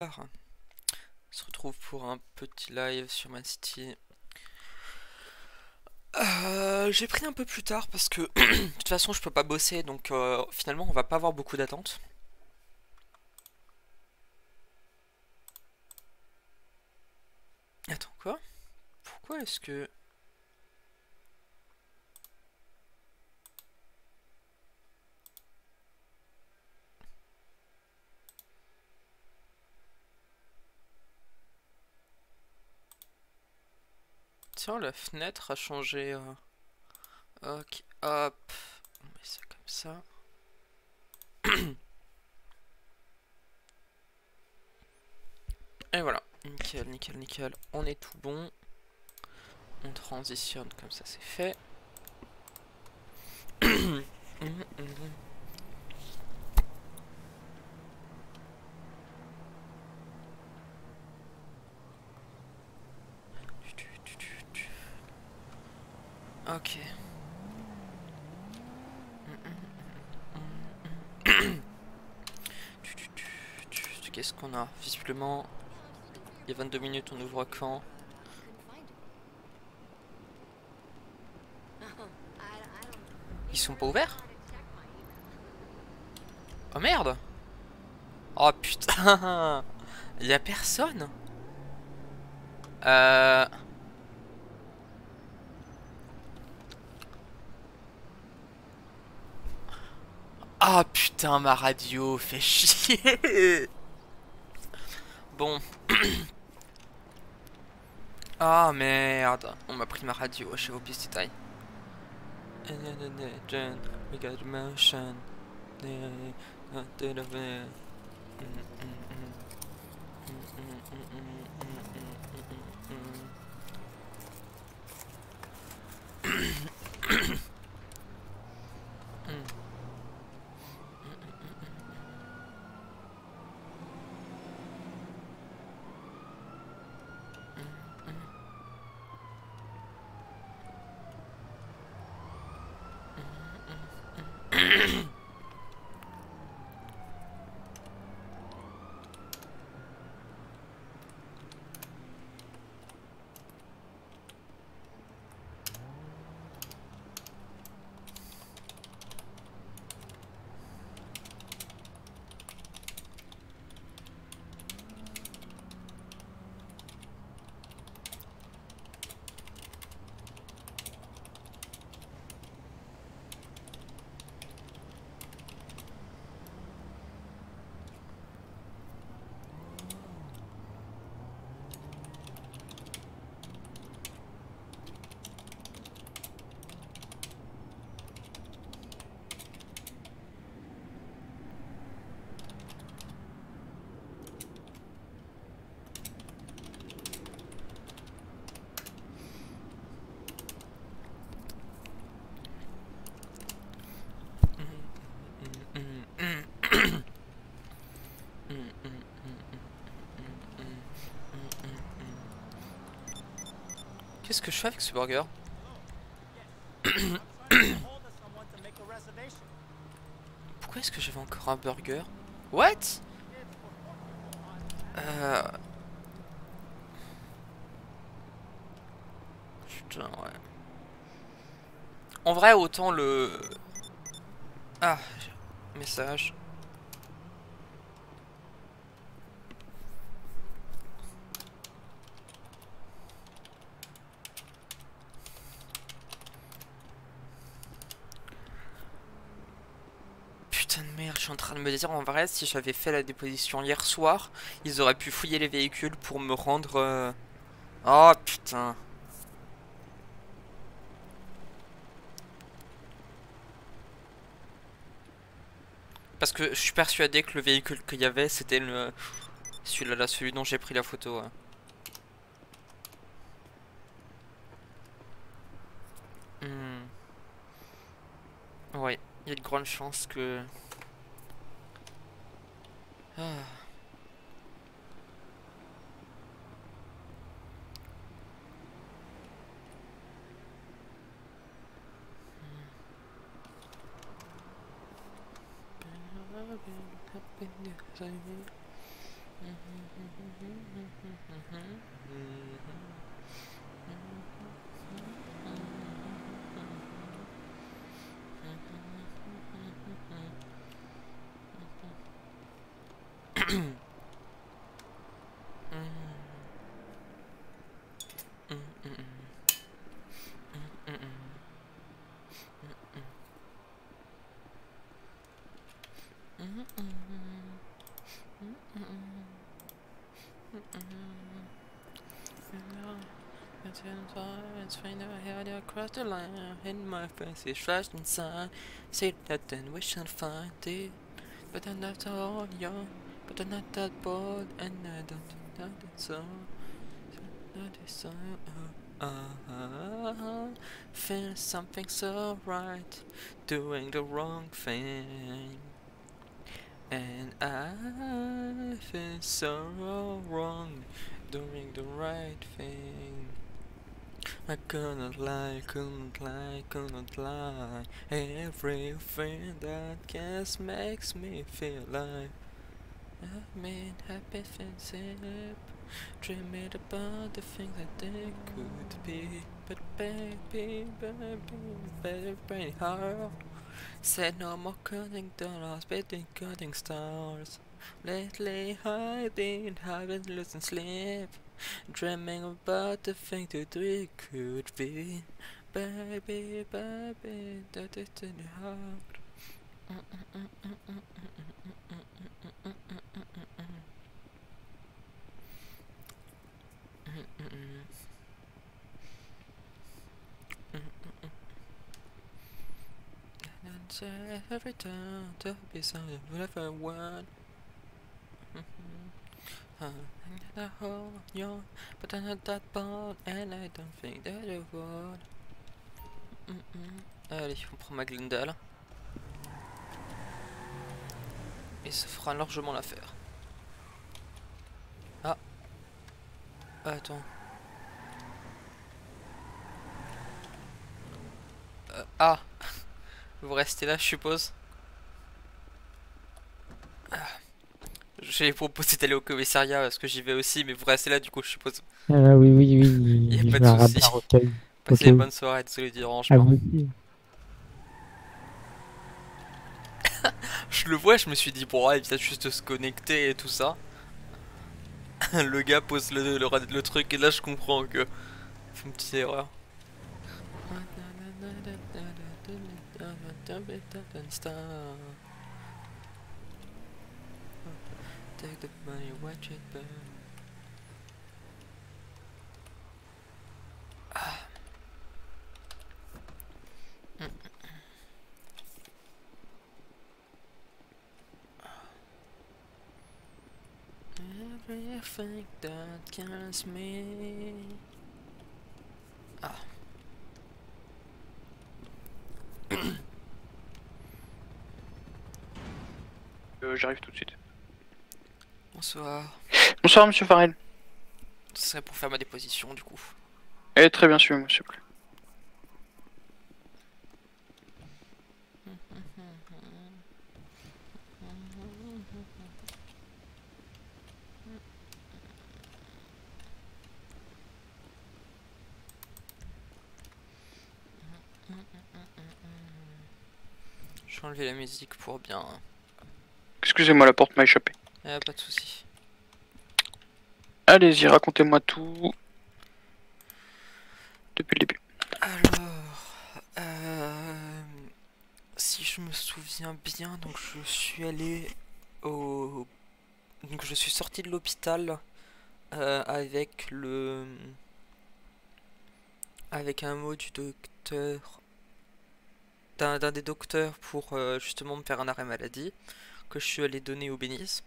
On se retrouve pour un petit live sur Man City. J'ai pris un peu plus tard parce que de toute façon je peux pas bosser, donc finalement on va pas avoir beaucoup d'attentes. Attends, quoi? Pourquoi est-ce que... Tiens, la fenêtre a changé. Ok, hop. On met ça comme ça. Et voilà. Nickel, nickel, nickel. On est tout bon. On transitionne comme ça, c'est fait. Ok. Qu'est-ce qu'on a? Visiblement, il y a 22 minutes, on ouvre quand? Ils sont pas ouverts? Oh merde! Oh putain! Il y a personne? Euh... Ah putain, ma radio fait chier! Bon. Ah merde, on m'a pris ma radio, j'ai oublié ce détail. We got motion. Qu'est-ce que je fais avec ce burger? Pourquoi est-ce que j'avais encore un burger? What? Euh... Putain, ouais. En vrai, autant le... Ah, message. Putain de merde, je suis en train de me dire, en vrai, si j'avais fait la déposition hier soir, ils auraient pu fouiller les véhicules pour me rendre... Oh putain. Parce que je suis persuadé que le véhicule qu'il y avait, c'était le... Celui-là, là, celui dont j'ai pris la photo. Ouais. Hmm. Ouais, il y a de grandes chances que... Ah. Across the line, in my face is flashed inside. Say that then we shall find it. But I'm not all young, but I'm not that bold, and I don't know that so. Not so. Feel something so right, doing the wrong thing. And I feel so wrong, doing the right thing. I couldn't lie, couldn't lie, couldn't lie. Everything that just makes me feel alive. I mean, happy things up, dreaming about the things that they could be. But baby, better brain hard. Said no more cutting dollars, betting cutting stars. Lately I've been having losing sleep, dreaming about the thing that we could be. Baby, that is in the heart. And every time to be something whatever I want. I hold you, but I'm not that bold, and I don't think that I would. Allez, on prend ma Glendale. Et ça fera largement l'affaire. Ah. Attends. Ah. Vous restez là, je suppose. J'ai proposé d'aller au commissariat parce que j'y vais aussi, mais vous restez là du coup, je suppose. Oui, oui, Y a oui, pas je de mets un soucis. radar au cas où. Passez une bonne soirée, désolé du À dérangement. vous aussi. Je le vois, je me suis dit, bon, ouais, il vient juste de se connecter et tout ça. Le gars pose le truc et là je comprends que c'est une petite erreur. Take the money, watch it burn. Everything that kills me. Ah. J'arrive tout de suite. Bonsoir. Bonsoir, monsieur Farrell. Ce serait pour faire ma déposition du coup. Eh, très bien, suivez-moi, s'il vous plaît. Je vais enlever la musique pour bien. Excusez-moi, la porte m'a échappé. Pas de soucis. Allez-y, racontez-moi tout. Depuis le début. Alors, si je me souviens bien, donc je suis allé au, donc je suis sorti de l'hôpital avec avec un mot du docteur, d'un des docteurs pour justement me faire un arrêt maladie que je suis allé donner au Bénis.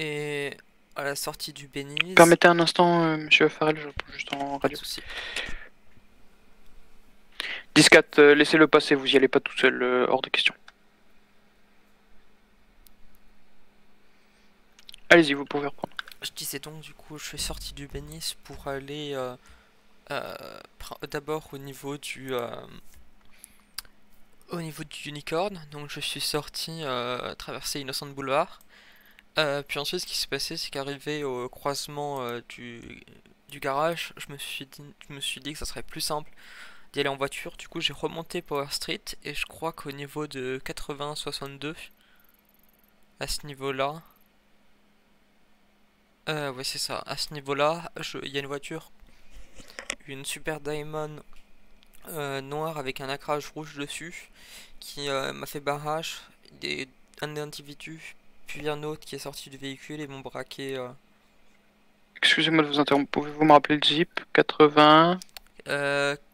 Et à la sortie du Bénis. Permettez un instant, monsieur Farrell, je reprends juste en radio. 10-4, laissez-le passer, vous y allez pas tout seul, hors de question. Allez-y, vous pouvez reprendre. Je disais donc, du coup, je suis sorti du Bénis pour aller d'abord au niveau du unicorn. Donc je suis sorti traverser Innocent Boulevard. Puis ensuite, ce qui s'est passé, c'est qu'arrivé au croisement du garage, je me suis dit que ça serait plus simple d'y aller en voiture. Du coup, j'ai remonté Power Street et je crois qu'au niveau de 80-62, à ce niveau-là, ouais, c'est ça. À ce niveau-là, il y a une voiture, une Super Diamond noire avec un ancrage rouge dessus, qui m'a fait barrage. Un individu, puis un autre qui est sorti du véhicule et m'ont braqué. Excusez-moi de vous interrompre, pouvez-vous me rappeler le zip? 80...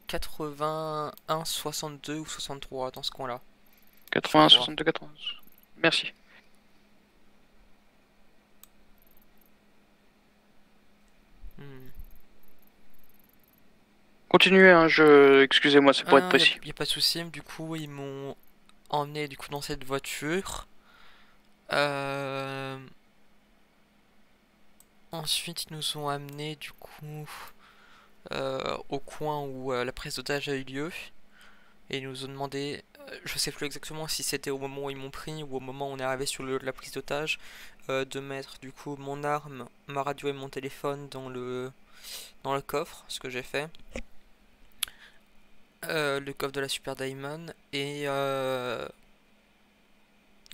81, 62 ou 63 dans ce coin-là, je 80, crois. 62, 92. Merci. Hmm. Continuez, hein, excusez-moi, c'est pour être précis. Y a pas de souci. Du coup, ils m'ont emmené du coup dans cette voiture. Ensuite, ils nous ont amené du coup au coin où la prise d'otage a eu lieu. Et ils nous ont demandé, je sais plus exactement si c'était au moment où ils m'ont pris ou au moment où on est arrivé sur le lieu de la prise d'otage, de mettre du coup mon arme, ma radio et mon téléphone dans le coffre, ce que j'ai fait. Le coffre de la Super Diamond et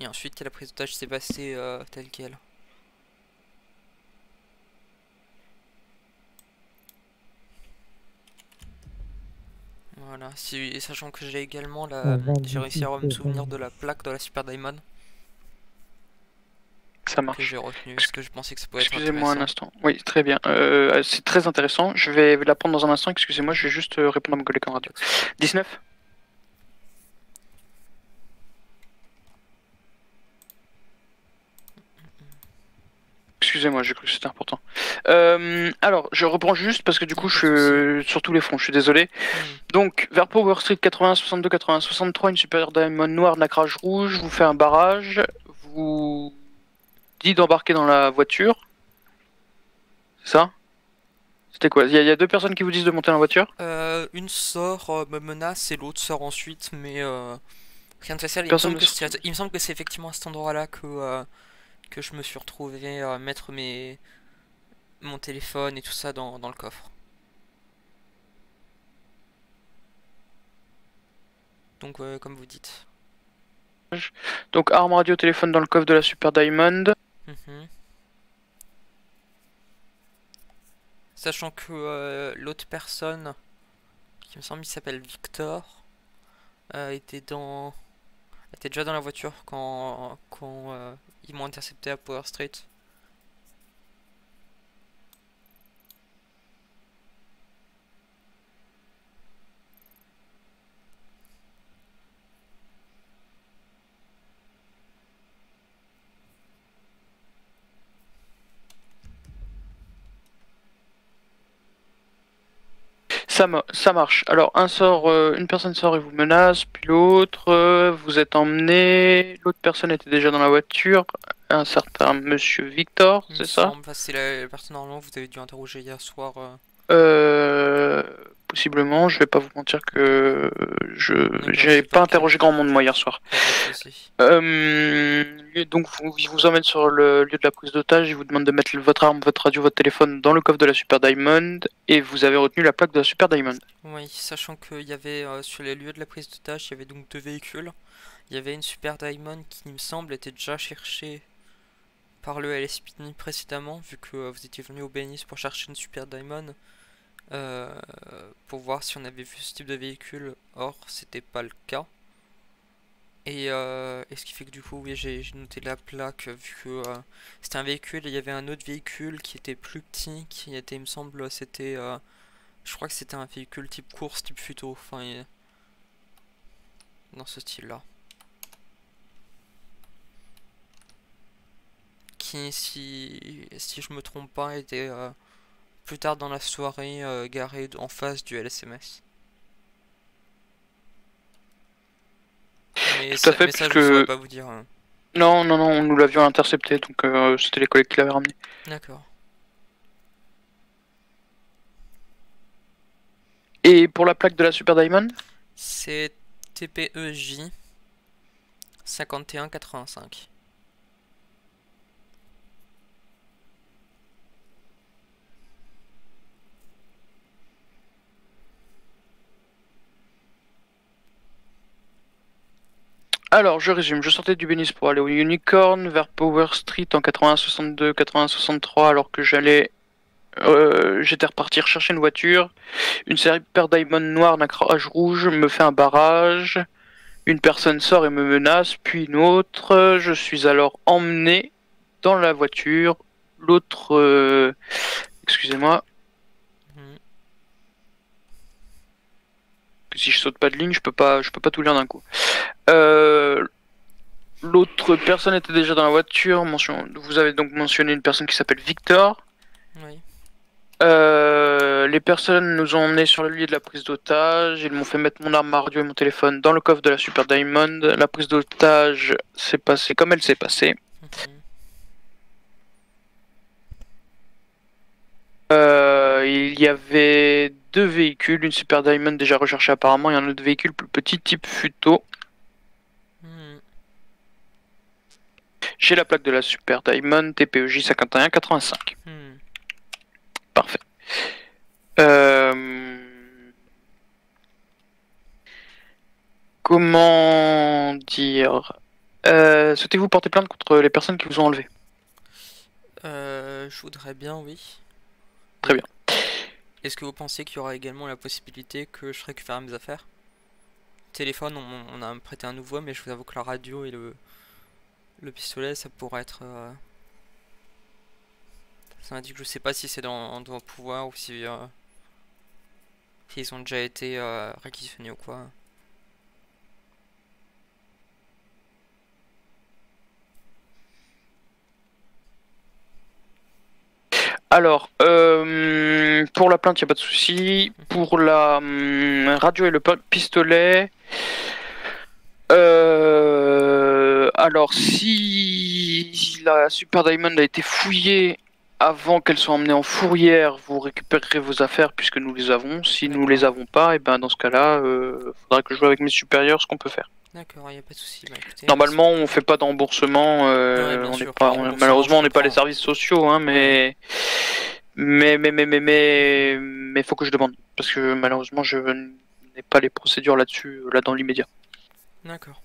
ensuite la prise d'otage s'est passée telle quelle. Voilà, sachant que j'ai également j'ai réussi à me souvenir de la plaque de la Super Diamond Ça que marche. j'ai retenue, parce que je pensais que ça pouvait être Excusez-moi un intéressant. instant. Oui, très bien. C'est très intéressant. Je vais la prendre dans un instant. Excusez-moi, je vais juste répondre à mon collègue en radio. Pas de soucis. 19. Excusez-moi, j'ai cru que c'était important. Alors, je reprends juste parce que du coup, Non, pas de je suis sur tous les fronts, je suis désolé. Donc, vers Power Street 80, 62, 80, 63, une Super Diamond noire, nacrage rouge, vous fait un barrage, vous dit d'embarquer dans la voiture. C'est ça? C'était quoi? Il y a deux personnes qui vous disent de monter dans la voiture? Une sort me menace et l'autre sort ensuite, mais rien de spécial. Personne ne sort. Il me semble que c'est effectivement à cet endroit-là que je me suis retrouvé à mettre mon téléphone et tout ça dans le coffre. Donc, comme vous dites. Donc, arme radio, téléphone dans le coffre de la Super Diamond. Mhm. Sachant que l'autre personne, qui me semble il s'appelle Victor, était déjà dans la voiture quand ils m'ont intercepté à Power Street. Ça marche. Alors, une personne sort et vous menace, puis l'autre, vous êtes emmené. L'autre personne était déjà dans la voiture. Un certain monsieur Victor, Il me c'est ça? semble, enfin, c'est la personne normalement que vous avez dû interroger hier soir. Euh, Possiblement, je vais pas vous mentir que D'accord, j'ai pas super, ok. interrogé grand monde moi hier soir. Pas de soucis. Donc ils vous emmènent sur le lieu de la prise d'otage, ils vous demandent de mettre votre arme, votre radio, votre téléphone dans le coffre de la Super Diamond et vous avez retenu la plaque de la Super Diamond. Oui, sachant qu'il y avait sur les lieux de la prise d'otage, il y avait donc deux véhicules. Il y avait une Super Diamond qui, il me semble, était déjà cherchée par le LSPD précédemment, vu que vous étiez venu au Bénis pour chercher une Super Diamond, pour voir si on avait vu ce type de véhicule. Or, c'était pas le cas. Et ce qui fait que du coup, oui, j'ai noté la plaque, vu que c'était un véhicule, et il y avait un autre véhicule qui était plus petit, qui était, il me semble, je crois que c'était un véhicule type course, type futo, enfin, dans ce style-là. Qui, si je me trompe pas, était plus tard dans la soirée garé en face du LSMS. Tout à fait, Mais ça, je puisque... ne saurais pas vous dire. Non, non, non, nous l'avions intercepté, donc c'était les collègues qui l'avaient ramené. D'accord. Et pour la plaque de la Super Diamond? C'est TPEJ 5185. Alors, je résume. Je sortais du Bénis pour aller au Unicorn, vers Power Street en 80-62, 80-63, alors que j'étais reparti rechercher une voiture. Une Super Diamond noire d'un crash rouge me fait un barrage. Une personne sort et me menace, puis une autre. Je suis alors emmené dans la voiture. L'autre... excusez-moi. Mhm. Si je saute pas de ligne, je peux pas tout lire d'un coup. L'autre personne était déjà dans la voiture. Vous avez donc mentionné une personne qui s'appelle Victor. Oui. Les personnes nous ont emmenés sur le lieu de la prise d'otage. Ils m'ont fait mettre mon arme à radio et mon téléphone dans le coffre de la Super Diamond. La prise d'otage s'est passée comme elle s'est passée. Mhm. Il y avait deux véhicules, une Super Diamond déjà recherchée apparemment et un autre véhicule plus petit type Futo. Mhm. J'ai la plaque de la Super Diamond TPEJ 5185. Mhm. Parfait. Comment dire souhaitez-vous porter plainte contre les personnes qui vous ont enlevé? Je voudrais bien, oui. Très bien. Est-ce que vous pensez qu'il y aura également la possibilité que je récupère mes affaires? Téléphone, on a prêté un nouveau, mais je vous avoue que la radio et le pistolet, ça pourrait être... Ça m'a dit que je sais pas si c'est dans vos pouvoirs ou si s'ils ont déjà été réquisitionnés ou quoi. Alors, pour la plainte, il n'y a pas de souci. Pour la radio et le pistolet, alors si la Super Diamond a été fouillée avant qu'elle soit emmenée en fourrière, vous récupérerez vos affaires puisque nous les avons. Si nous les avons pas, et ben dans ce cas-là, faudra que je vois avec mes supérieurs ce qu'on peut faire. D'accord, il n'y a pas de souci. Bah, écoutez, Normalement, on fait pas de remboursement. ouais, bien On n'est sûr. pas, Enfin, remboursement, je malheureusement, on n'est pas les comprends. services sociaux, hein, Ouais. mais faut que je demande parce que malheureusement, je n'ai pas les procédures là-dessus, là dans l'immédiat. D'accord.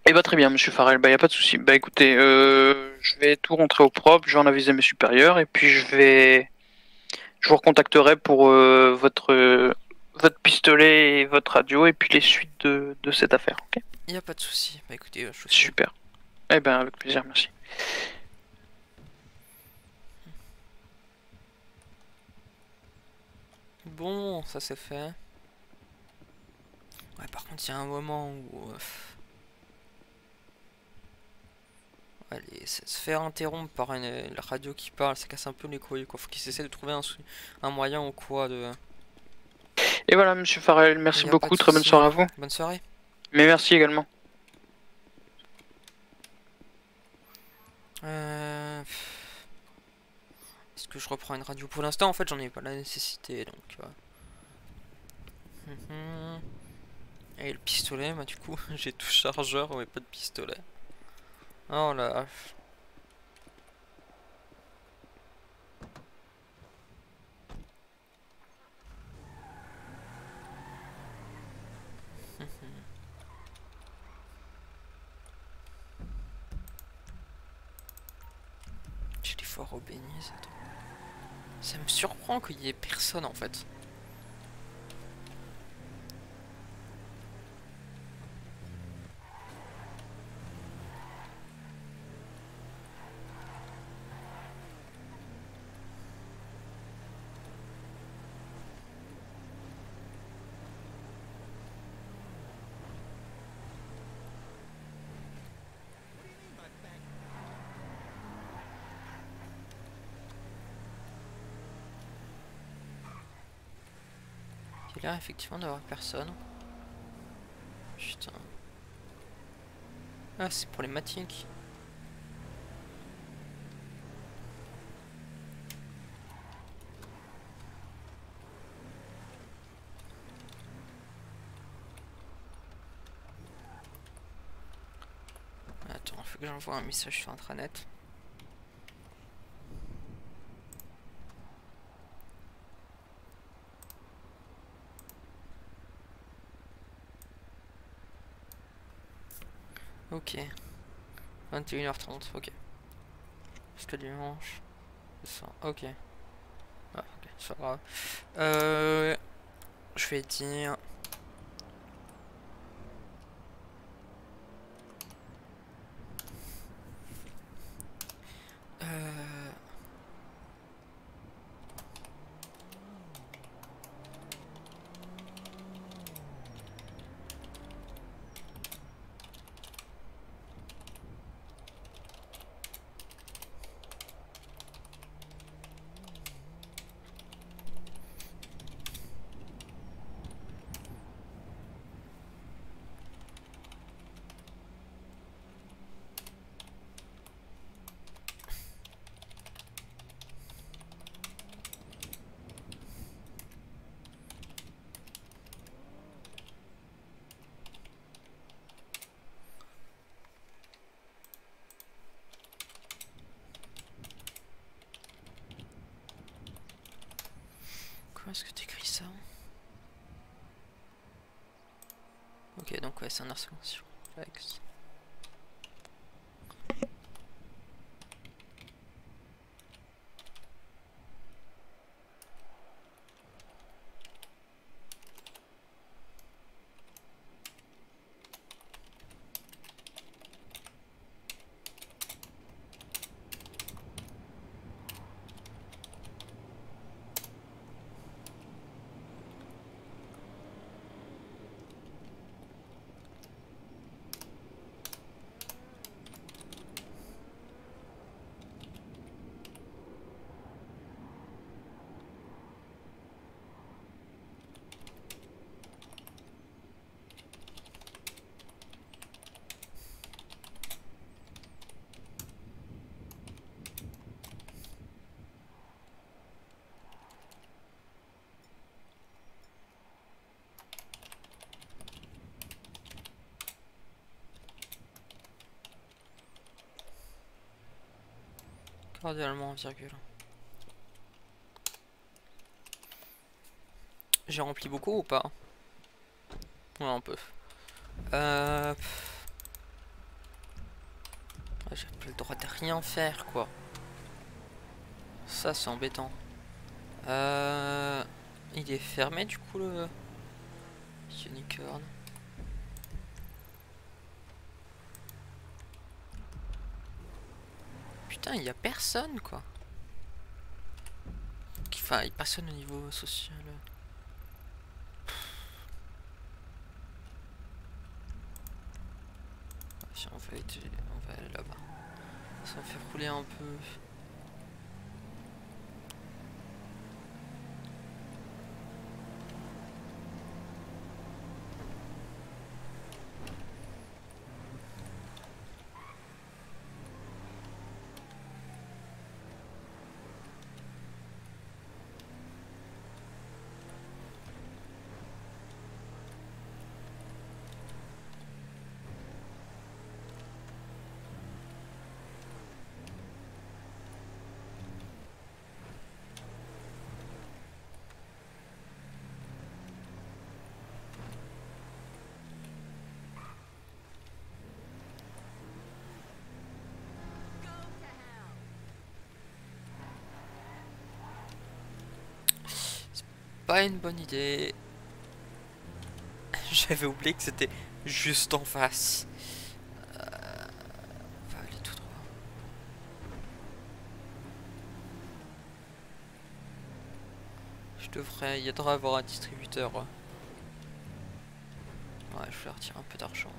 Et bah très bien, Monsieur Farrell. Bah y a pas de souci. Bah écoutez, je vais tout rentrer au propre. Je vais en aviser mes supérieurs et puis je vous recontacterai pour votre pistolet et votre radio et puis les suites de cette affaire. Ok. Il n'y a pas de souci. Bah écoutez, je vous suis. Super. Eh ben avec plaisir, merci. Bon, ça c'est fait. Ouais, par contre, il y a un moment où... allez, se faire interrompre par la radio qui parle, ça casse un peu les couilles, quoi. Faut qu'ils essaient de trouver un moyen ou quoi de... Et voilà, Monsieur Farrell, Il merci n'y a pas de beaucoup. Très bonne souci. soirée à vous. Bonne soirée. Mais merci également. Est-ce que je reprends une radio? Pour l'instant, en fait, j'en ai pas la nécessité, donc... Et le pistolet, bah du coup, j'ai tout chargeur, mais pas de pistolet. Oh là. J'ai les foires au bénis, attends. Ça me surprend qu'il y ait personne en fait. Il a l'air effectivement d'avoir personne. Putain. Ah, c'est problématique. Attends, faut que j'envoie un message sur intranet. Ok. 21h30, ok. Jusqu'à dimanche. C'est ça, ok. Ah, ok, c'est pas grave. Je vais dire... Euh... Comment est-ce que t'écris ça? Ok, donc ouais, c'est un arsenal complexe. Cordialement en virgule. J'ai rempli beaucoup ou pas? Ouais, un peu. J'ai pas le droit de rien faire, quoi. Ça, c'est embêtant. Il est fermé, du coup, le unicorn. Putain, il y a personne, quoi. Enfin, il y a personne au niveau social. Si on va aller là-bas. Ça me fait rouler un peu. Pas une bonne idée. J'avais oublié que c'était juste en face. On va aller tout droit. Il devrait avoir un distributeur. Ouais, je vais retirer un peu d'argent.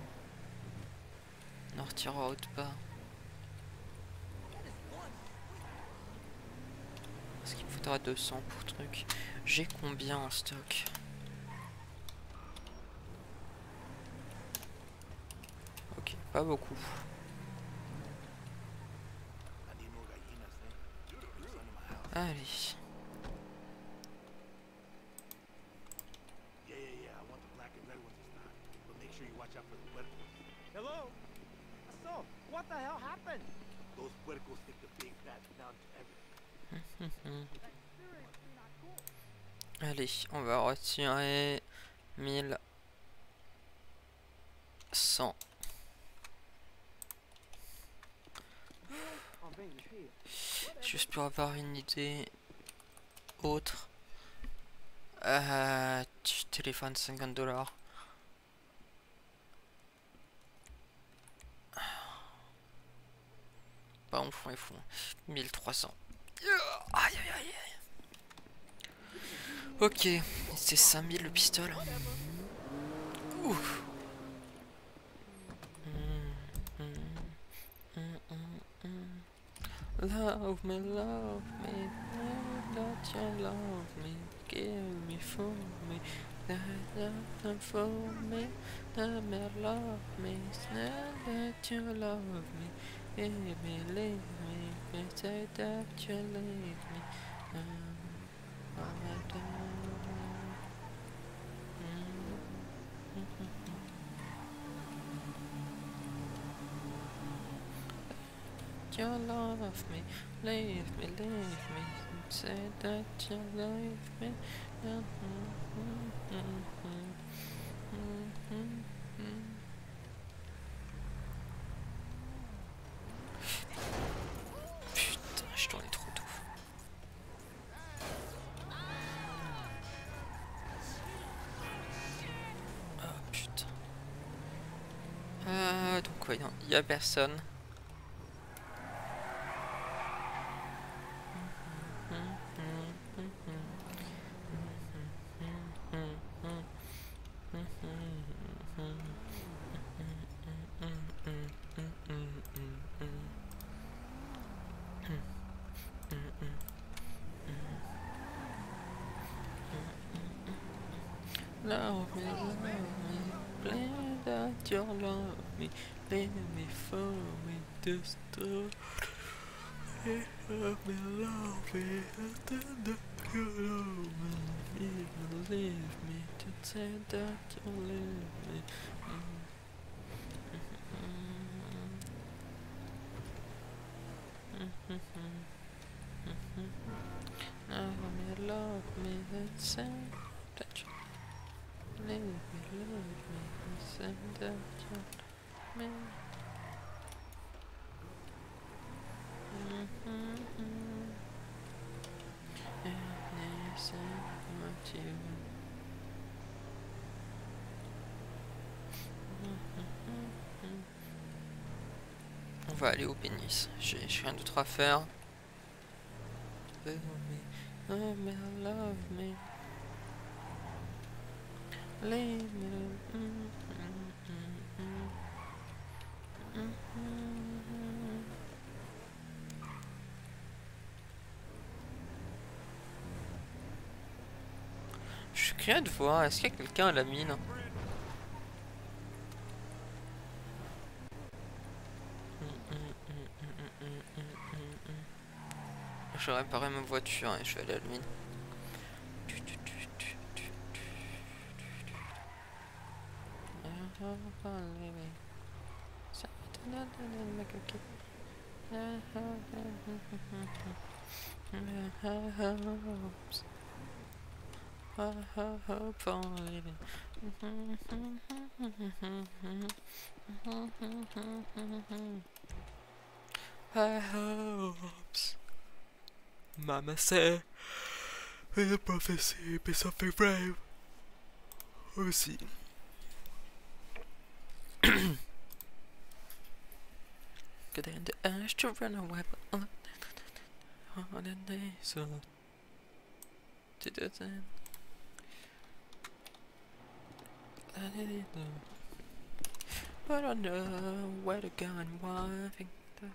On en retirera autre part. Parce qu'il me faudra 200 pour truc. J'ai combien en stock? Ok, pas beaucoup. Allez. Hello? So, what the hell happened? Those puercos stick the big bad down to everything. Allez, on va retirer 1100. Juste pour avoir une idée autre. Tu téléphones 50 $. Pas on fond et fond. 1300. Aïe aïe aïe aïe. Ok, c'est 5000 le pistolet. Ouf. Love me, that you love me, give me for me, that for me, that me love me, that you love me, give me, leave me, say that you leave me, you love me, leave me, say that you leave me. Putain, je tournais trop tôt. Ah putain. Donc ouais, il y a personne. Love me, play that you love me, leave me for me, destroy. Love me, that you love me, leave me, to say that you leave me. Love me, that say that you leave me, say that you me. On va aller au pénis, j'ai rien d'autre à faire. Love me, love me, leave me. Je suis curieux de voir, est-ce qu'il y a quelqu'un à la mine? Je vais réparer ma voiture et je vais aller à la mine. Mama said, in the prophecy, be something brave. Aussi. Good in the ash to run away, but on the day, so to the end. But I know where to go and why I think that.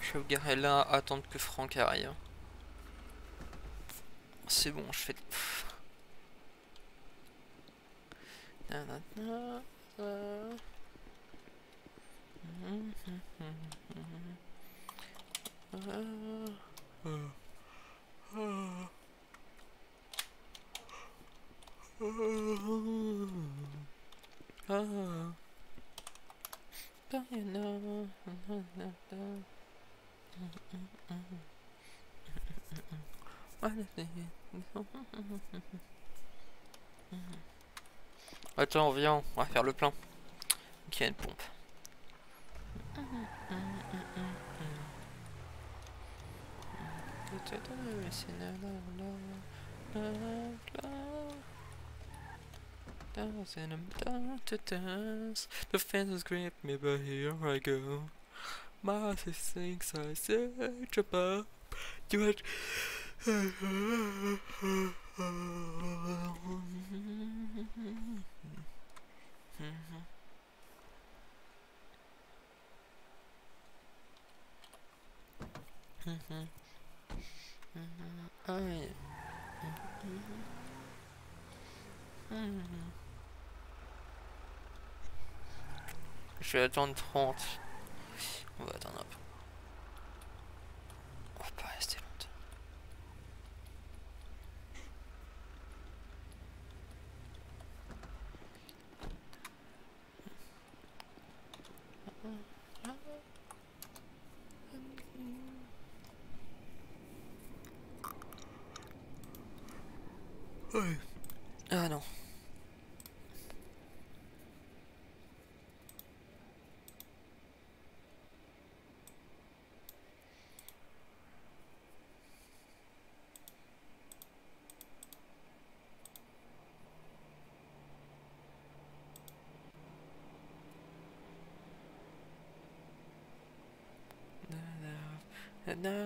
Je vais me garer là, attendre que Franck arrive. C'est bon, je fais. Attends, viens, on va faire le plein. Ok, une pompe. The fences grip me, but here I go. My things I search above. You had. Oh yeah. Je vais attendre 30. On va attendre un peu. On va pas rester longtemps. Ouais. Ah non. At night.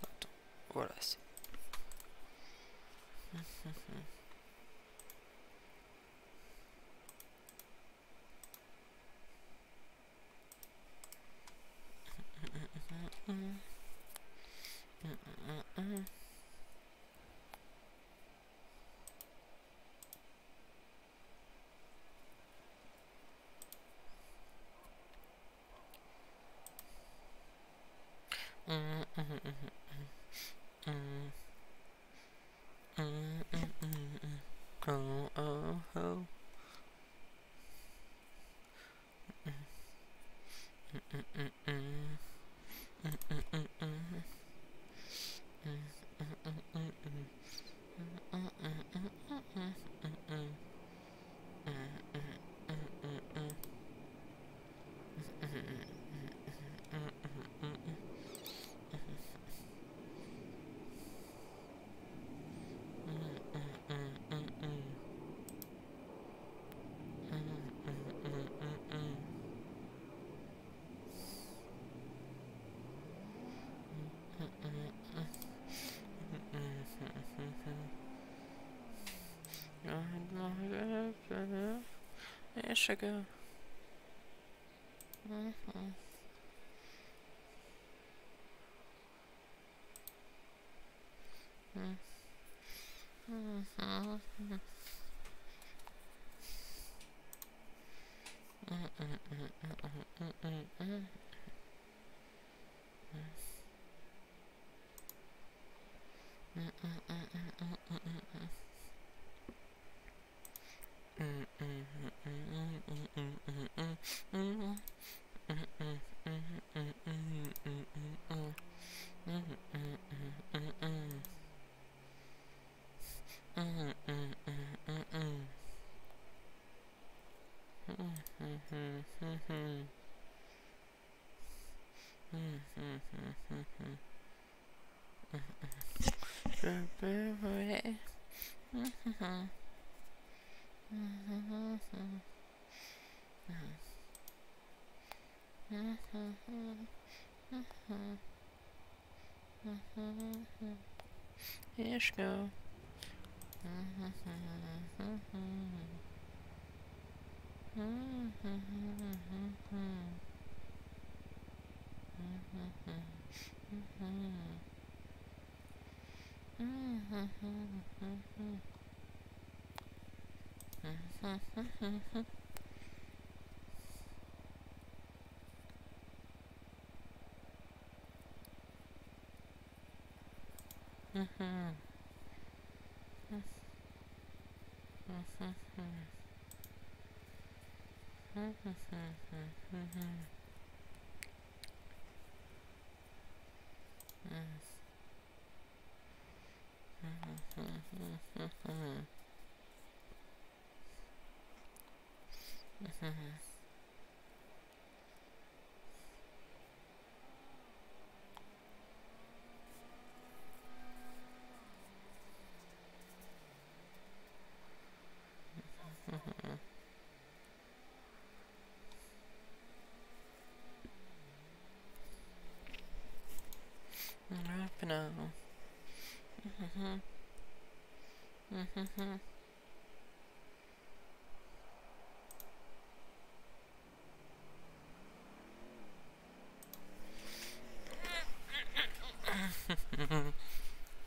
Attends, voilà, c'est. Oh, oh, oh. Yeah, sugar. Here she go.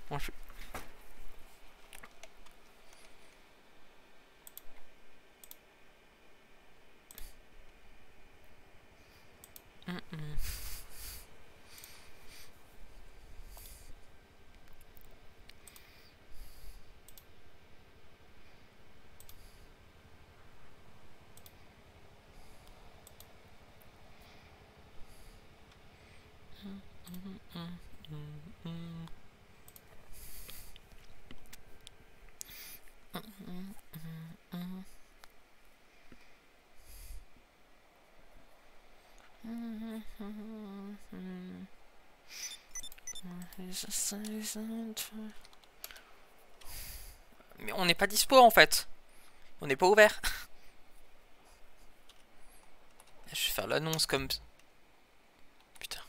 Bon, je... Mais on n'est pas dispo en fait. On n'est pas ouvert. Je vais faire l'annonce comme... Putain.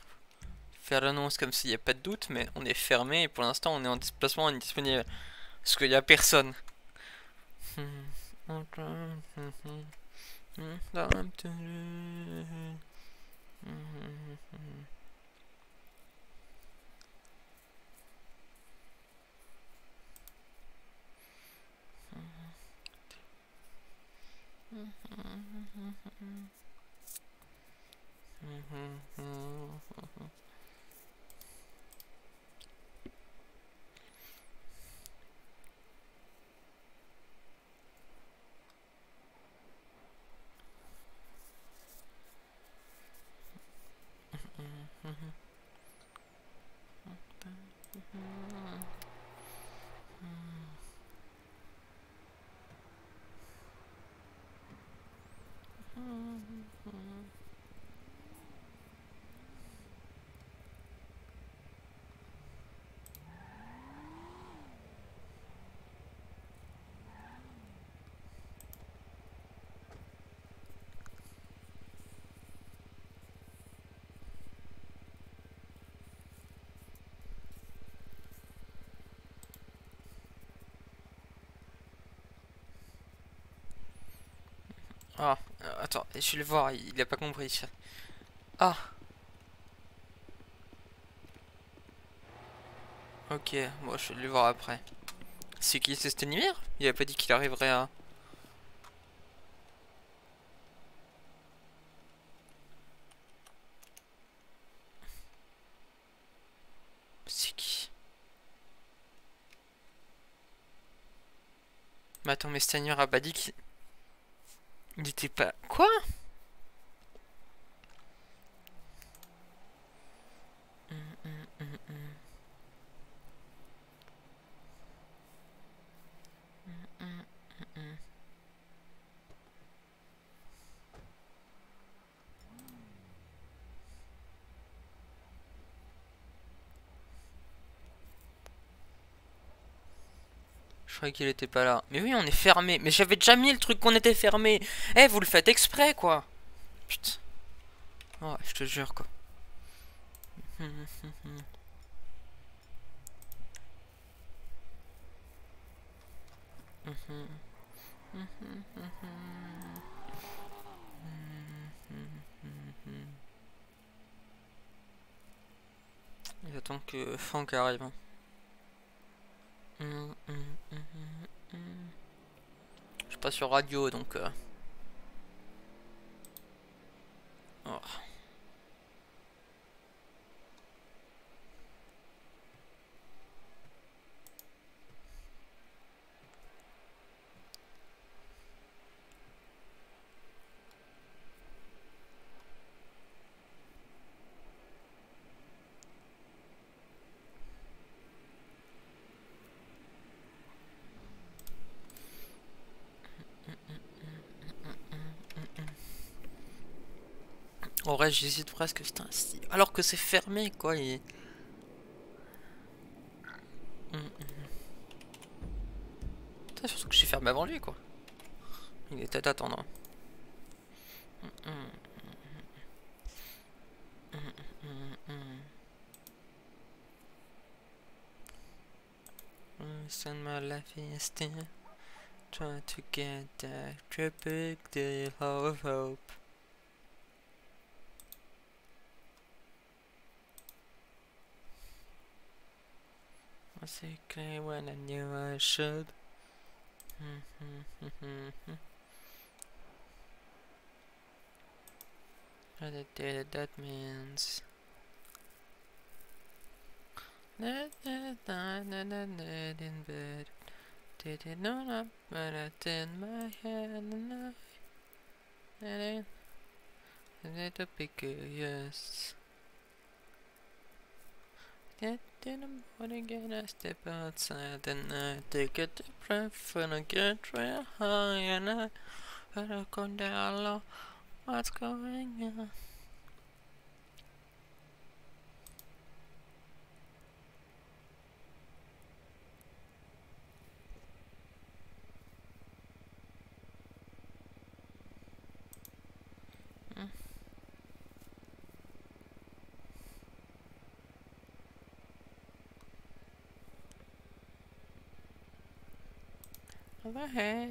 Faire l'annonce comme s'il n'y a pas de doute, mais on est fermé et pour l'instant on est en déplacement indisponible. Parce qu'il n'y a personne. Ah, attends, je vais le voir, il a pas compris. Ah. Ok, moi je vais le voir après. C'est qui, c'est Stenimir? Il a pas dit qu'il arriverait à... C'est qui? Mais attends, mais Stenimir a pas dit qu'il... Il était pas... Quoi? Je croyais qu'il était pas là. Mais oui, on est fermé. Mais j'avais déjà mis le truc qu'on était fermé. Eh, vous le faites exprès, quoi. Putain. Oh, je te jure, quoi. Il attend que Franck arrive. Hein. Je suis pas sur radio, donc... Oh. En vrai, j'hésite presque, putain, alors que c'est fermé, quoi. Putain, surtout que j'ai fermé avant lui, quoi. Il était à attendre. Send my life is still try to get that big deal of hope. Basically when I knew I should. But I did it, that means that in bed. Did it not, but it's in my head and I need to be curious. Yet in the morning again I step outside and I take a deep breath and I get real high and I look on down low. What's going on? Over here.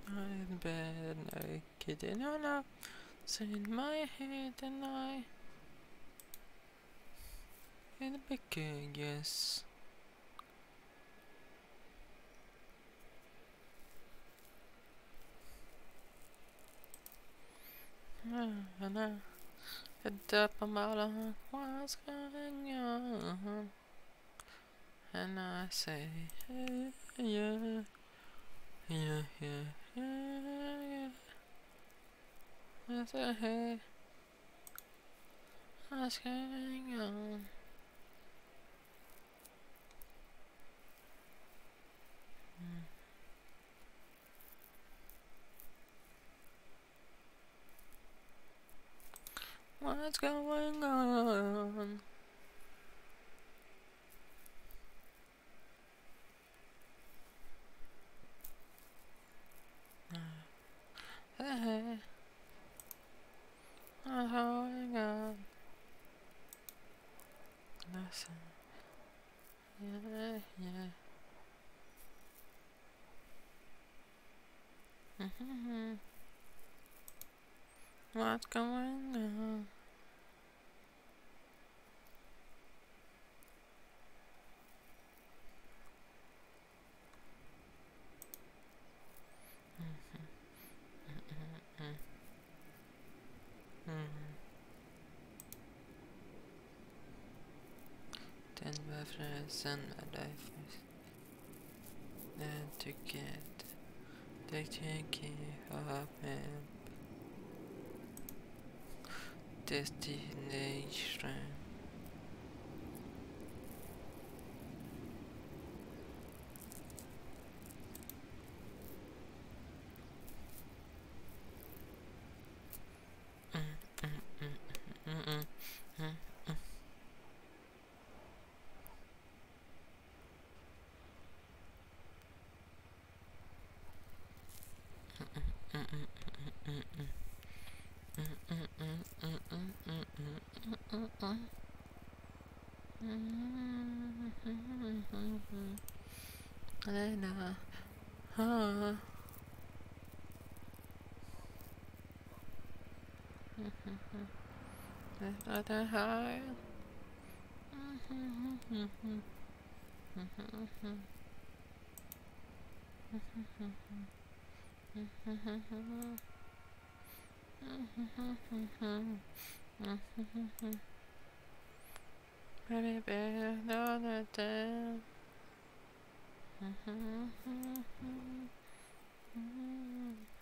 I'm in bed naked and I know it's in my head and I in the beginning, yes. And I head up a mile on what's going on. And I say, hey, yeah, yeah, yeah, yeah, yeah. I say, hey, what's going on? What's going on? Hey, what's going on? Listen, yeah, yeah. What's going on? Then my friends and my life is then to get the chunky of him destination. Elena. Ah. Not that high. Baby, baby, no, no, damn.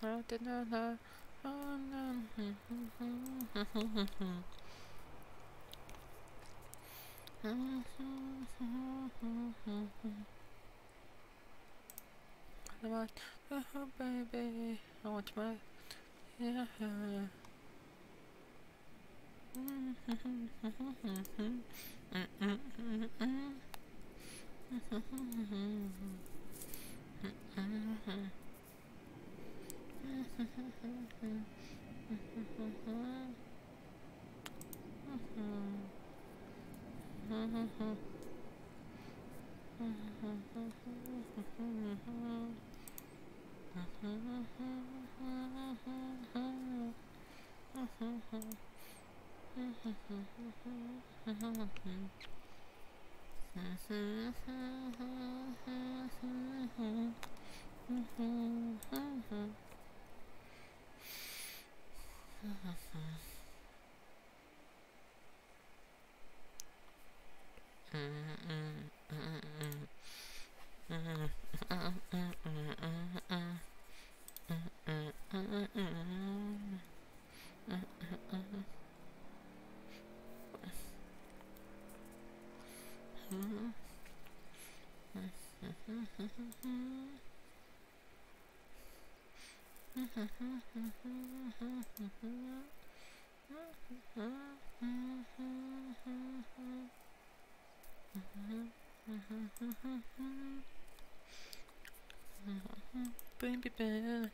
I did not know. Oh, no. I want, oh, baby, I want my, yeah. Baby bear.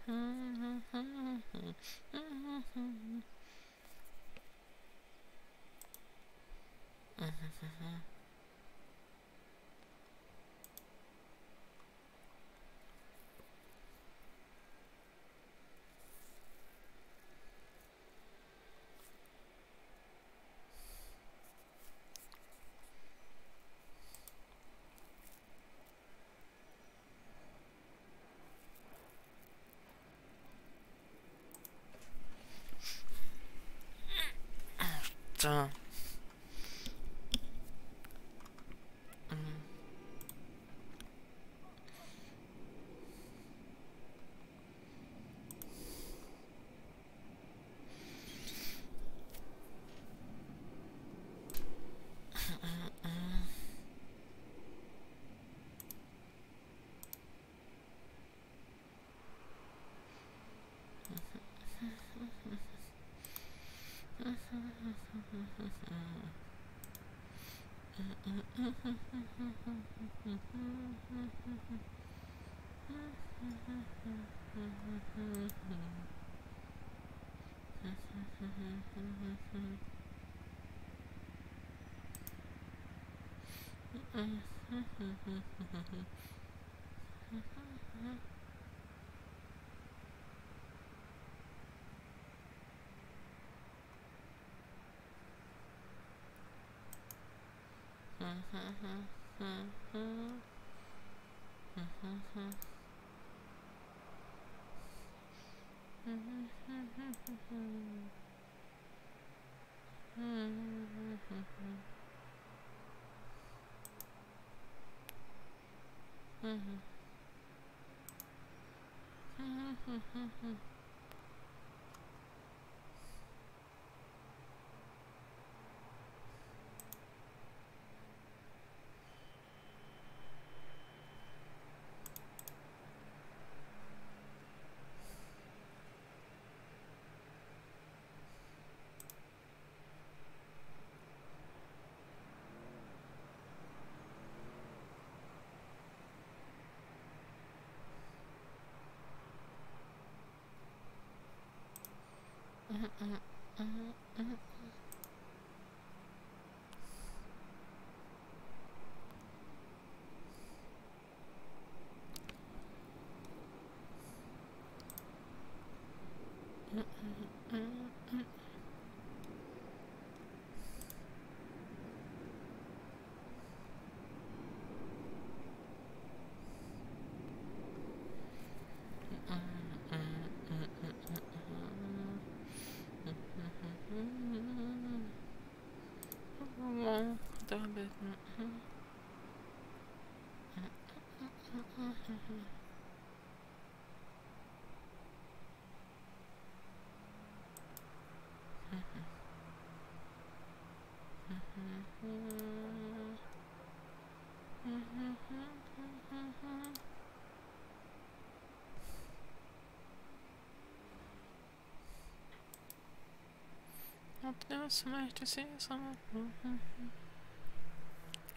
Putain.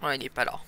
Ouais, il est pas là.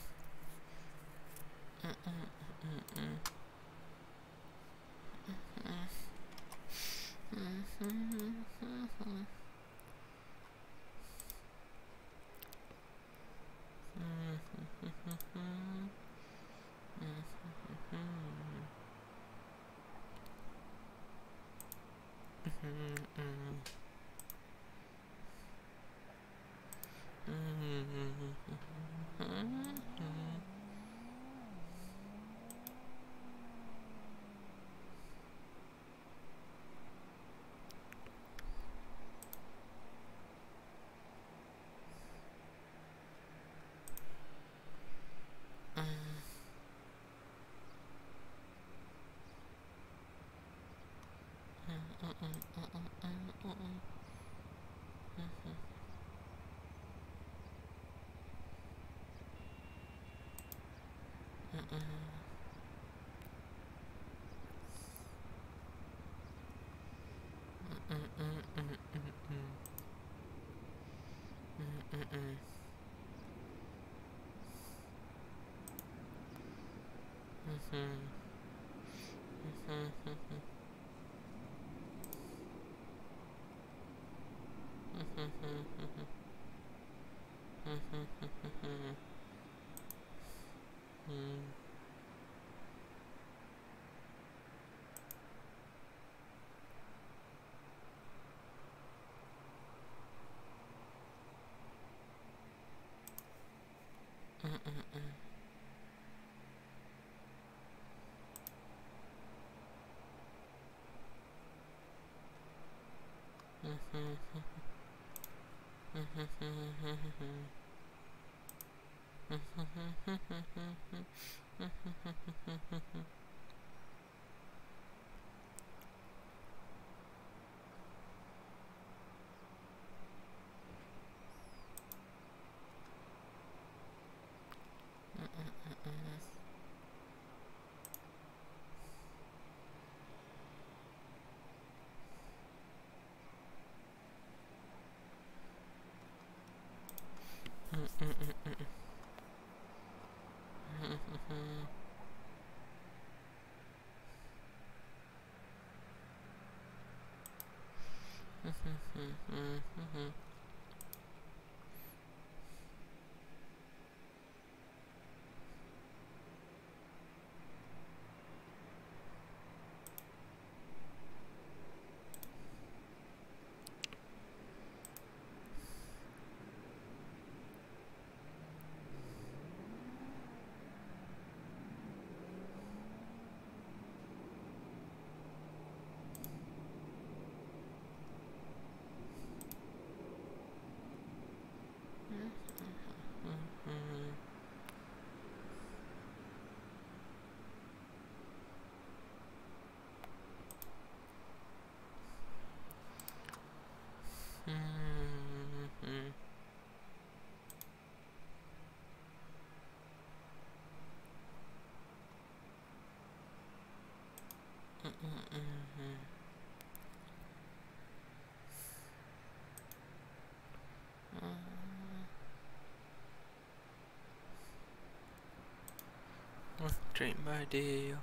Drink my deal.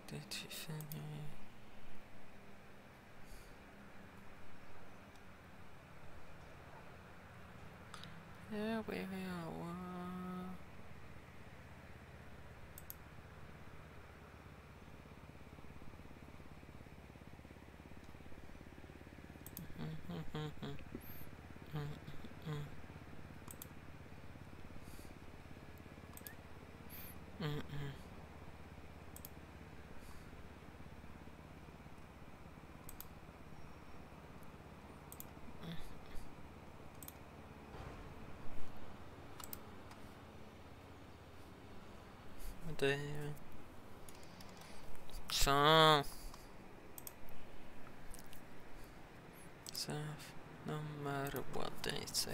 Did you finish? Tiens. No matter what they say.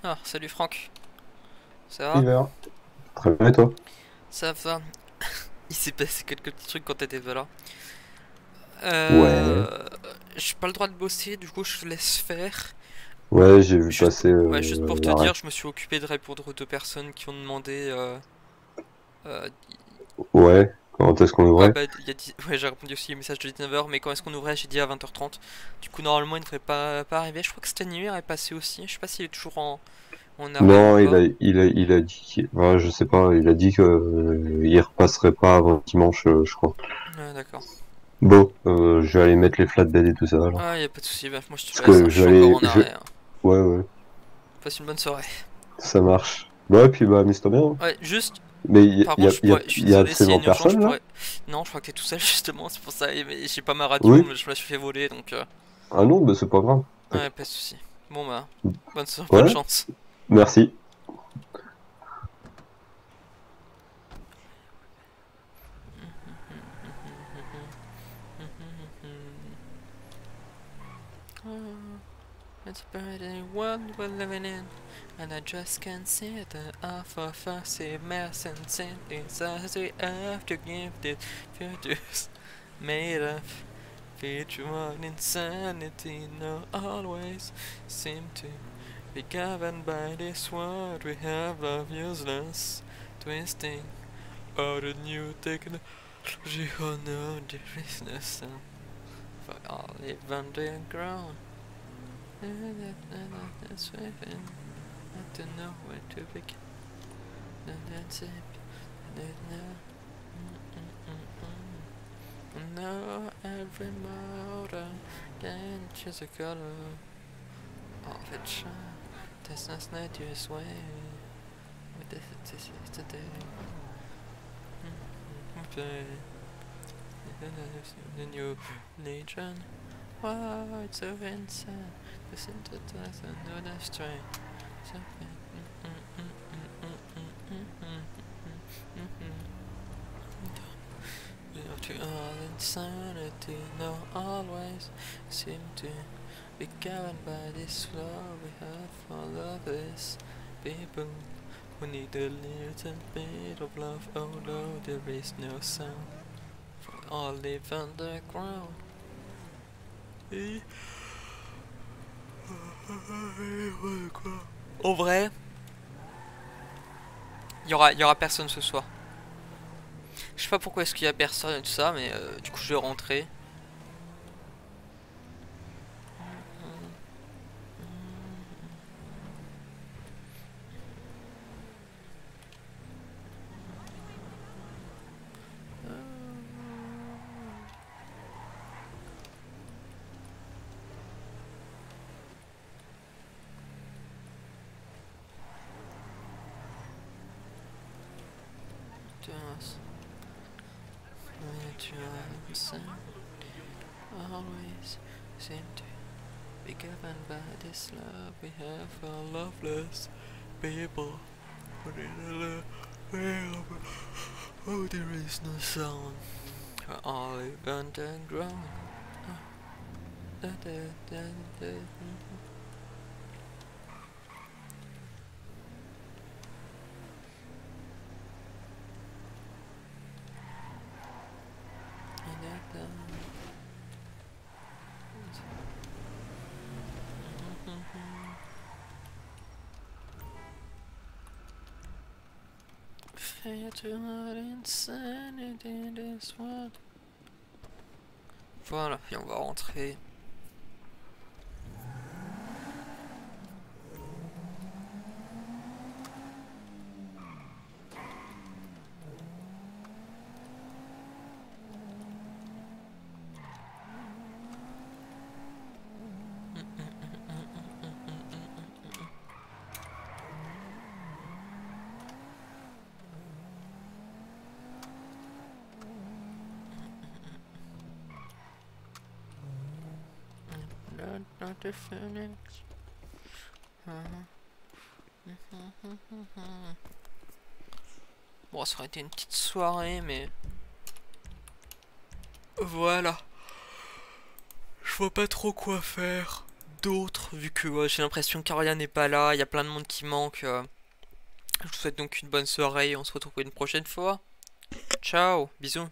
Ah, salut Franck. Ça va? River. Très bien, et toi? Ça va. Il s'est passé quelques petits trucs quand t'étais pas là. Ouais. J'ai pas le droit de bosser, du coup je te laisse faire. Ouais, j'ai vu Juste, passer ouais, juste pour te l'arrêt. dire, je me suis occupé de répondre aux deux personnes qui ont demandé. Euh, Ouais, quand est-ce qu'on ouais, ouvrait? bah, ouais, j'ai répondu aussi au message de 19h, mais quand est-ce qu'on ouvrait? J'ai dit à 20h30. Du coup, normalement, il devrait pas arriver. Je crois que cette nuit est passé aussi. Je sais pas s'il est toujours en arrêt ou Non, pas. il a dit, ouais, je sais pas, il a dit que il repasserait pas avant dimanche, je crois. Ouais, d'accord. Bon, je vais aller mettre les flatbeds et tout ça, là. Ah, y a pas de souci, bah, moi je te Parce laisse, hein, que je je suis vais encore aller, en arrêt, hein. ouais, ouais, Passe une bonne soirée. ça marche. Ouais, puis bah, amuse-toi bien, hein. Ouais, juste, Mais par contre, je suis il y a désolé s'il y a absolument une urgence, je personne, là? pourrais. Non, je crois que t'es tout seul justement, c'est pour ça. Mais j'ai pas ma radio, Oui? mais je me la suis fait voler donc. Ah non, bah, c'est pas grave. Ouais, pas de souci. Bon bah, bonne Ouais, chance. merci. It's a pretty world we're living in, and I just can't see the awful fussy mess and sin inside the earth to give the futures made of virtual insanity. No, always seem to be governed by this world we have of useless twisting all the new technology on no business. For all live underground. Swimming, I don't know where to begin. That's it. No, every motor can choose a color of a child. That's not nature's way. With this is today. The new legion. Why it's so insane. The synthesize another strain. To all insanity, no, always seem to be governed by this law we have for lovers, people who need a little bit of love. Oh no, there is no sound. For all live underground. Au vrai, il y aura personne ce soir. Je sais pas pourquoi est-ce qu'il y a personne et tout ça, mais du coup je vais rentrer. Always seem to be governed by this love we have for loveless people. Oh, there is no sound. For all live underground. Voilà, et on va rentrer. Not the phoenix. Bon, ça aurait été une petite soirée, mais voilà. Je vois pas trop quoi faire d'autre, vu que j'ai l'impression que Carolia n'est pas là, il y a plein de monde qui manque. Je vous souhaite donc une bonne soirée et on se retrouve une prochaine fois. Ciao, bisous.